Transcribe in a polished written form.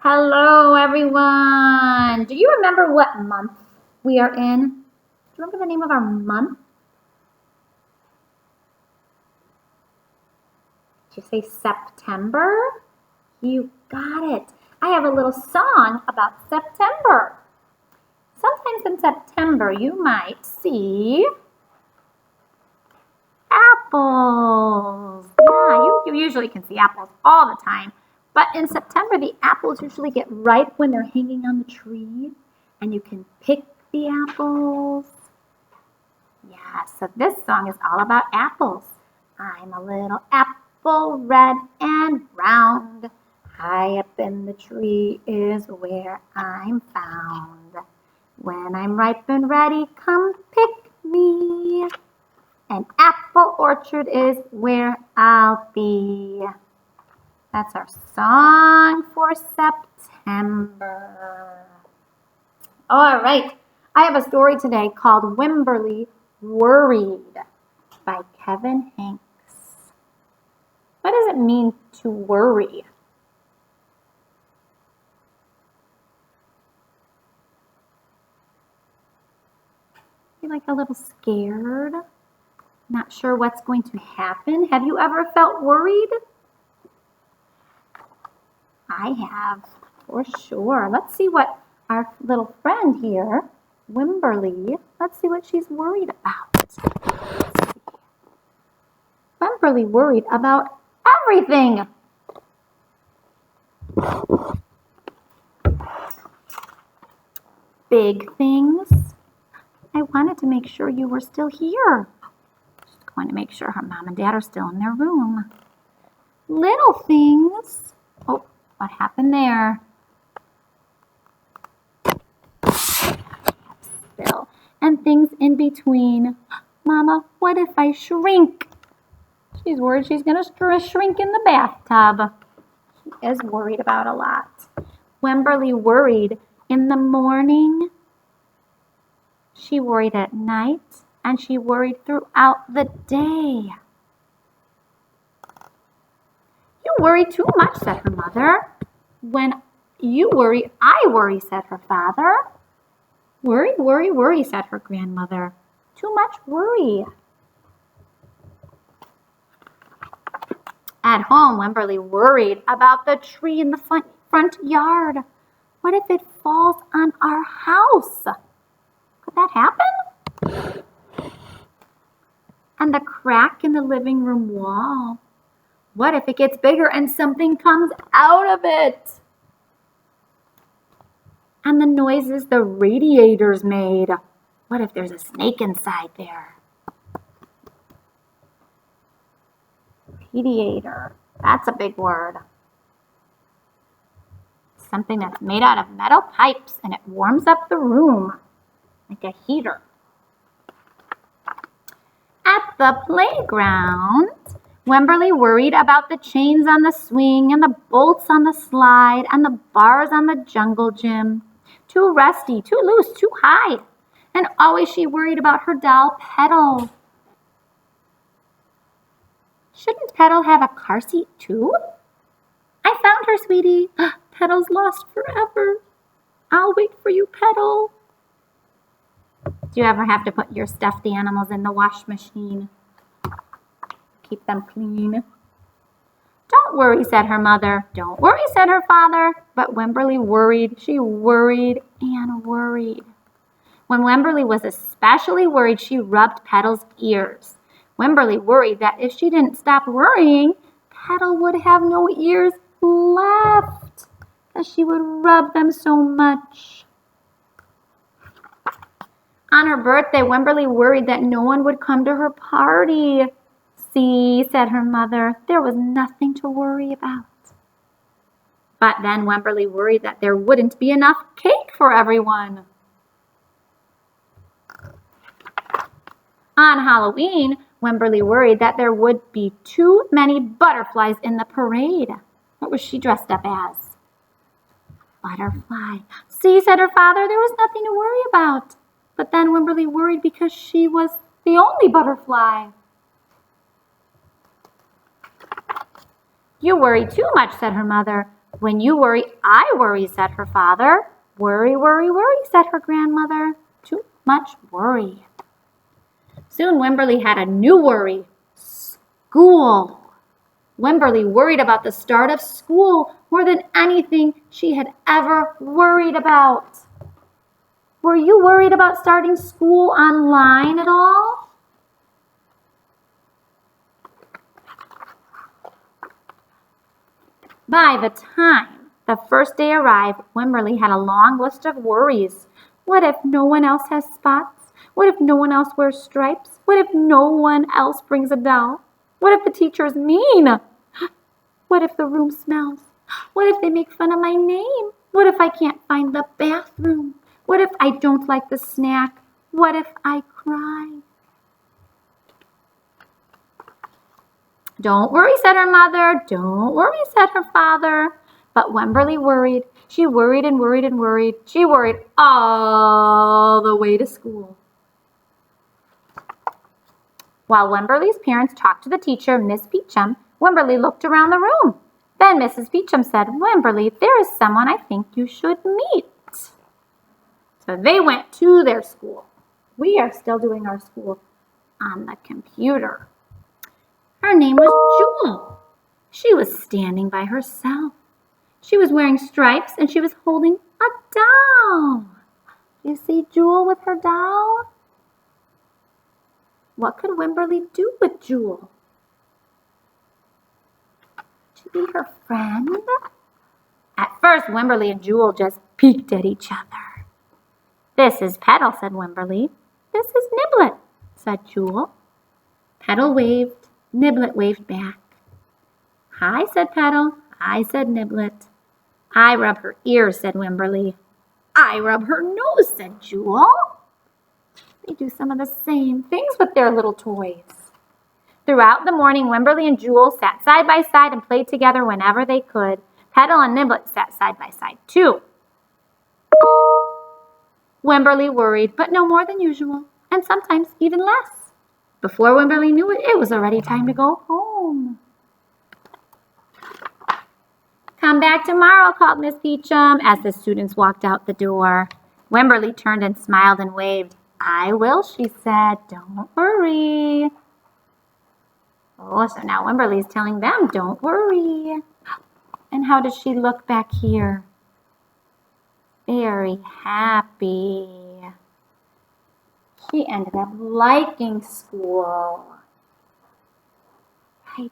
Hello, everyone. Do you remember what month we are in? Do you remember the name of our month? Did you say September? You got it. I have a little song about September. Sometimes in September you might see apples. Yeah, you usually can see apples all the time. But in September, the apples usually get ripe when they're hanging on the tree, and you can pick the apples. Yeah, so this song is all about apples. I'm a little apple, red and round. High up in the tree is where I'm found. When I'm ripe and ready, come pick me. An apple orchard is where I'll be. That's our song for September. All right, I have a story today called Wimberly Worried by Kevin Hanks. What does it mean to worry? You're like a little scared, not sure what's going to happen. Have you ever felt worried? I have, for sure. Let's see what our little friend here, Wimberly, let's see what she's worried about. Wimberly worried about everything. Big things. I wanted to make sure you were still here. Just going to make sure her mom and dad are still in their room. Little things. Oh, what happened there? Still. And things in between. Mama, what if I shrink? She's worried she's going to shrink in the bathtub. She is worried about a lot. Wimberly worried in the morning. She worried at night. And she worried throughout the day. You worry too much, said her mother. When you worry, I worry, said her father. Worry, worry, worry, said her grandmother. Too much worry. At home, Wimberly worried about the tree in the front yard. What if it falls on our house? Could that happen? And the crack in the living room wall. What if it gets bigger and something comes out of it? And the noises the radiators made. What if there's a snake inside there? Radiator. That's a big word. Something that's made out of metal pipes and it warms up the room like a heater. At the playground, Wimberly worried about the chains on the swing and the bolts on the slide and the bars on the jungle gym. Too rusty, too loose, too high. And always she worried about her doll, Petal. Shouldn't Petal have a car seat too? I found her, sweetie. Petal's lost forever. I'll wait for you, Petal. Do you ever have to put your stuffed animals in the wash machine? Keep them clean. Don't worry, said her mother. Don't worry, said her father. But Wimberly worried. She worried and worried. When Wimberly was especially worried, she rubbed Petal's ears. Wimberly worried that if she didn't stop worrying, Petal would have no ears left, as she would rub them so much. On her birthday, Wimberly worried that no one would come to her party. See, said her mother, there was nothing to worry about. But then Wimberly worried that there wouldn't be enough cake for everyone. On Halloween, Wimberly worried that there would be too many butterflies in the parade. What was she dressed up as? Butterfly. See, said her father, there was nothing to worry about. But then Wimberly worried because she was the only butterfly. You worry too much, said her mother. When you worry, I worry, said her father. Worry, worry, worry, said her grandmother. Too much worry. Soon Wimberly had a new worry. School. Wimberly worried about the start of school more than anything she had ever worried about. Were you worried about starting school online at all? By the time the first day arrived, Wimberly had a long list of worries. What if no one else has spots? What if no one else wears stripes? What if no one else brings a doll? What if the teacher is mean? What if the room smells? What if they make fun of my name? What if I can't find the bathroom? What if I don't like the snack? What if I cry? Don't worry, said her mother. Don't worry, said her father. But Wimberly worried. She worried and worried and worried. She worried all the way to school. While Wimberly's parents talked to the teacher, Miss Peachum, Wimberly looked around the room. Then Mrs. Peachum said, Wimberly, there is someone I think you should meet. So they went to their school. We are still doing our school on the computer. Her name was Jewel. She was standing by herself. She was wearing stripes and she was holding a doll. You see Jewel with her doll? What could Wimberly do with Jewel? Should be her friend? At first, Wimberly and Jewel just peeked at each other. This is Petal, said Wimberly. This is Niblet, said Jewel. Petal waved. Niblet waved back. Hi, said Petal. I said Niblet. I rub her ears, said Wimberly. I rub her nose, said Jewel. They do some of the same things with their little toys. Throughout the morning, Wimberly and Jewel sat side by side and played together whenever they could. Petal and Niblet sat side by side, too. Wimberly worried, but no more than usual, and sometimes even less. Before Wimberly knew it, it was already time to go home. Come back tomorrow, called Miss Peachum as the students walked out the door. Wimberly turned and smiled and waved. I will, she said. Don't worry. Oh, so now Wimberly's telling them, don't worry. And how does she look back here? Very happy. She ended up liking school. Right?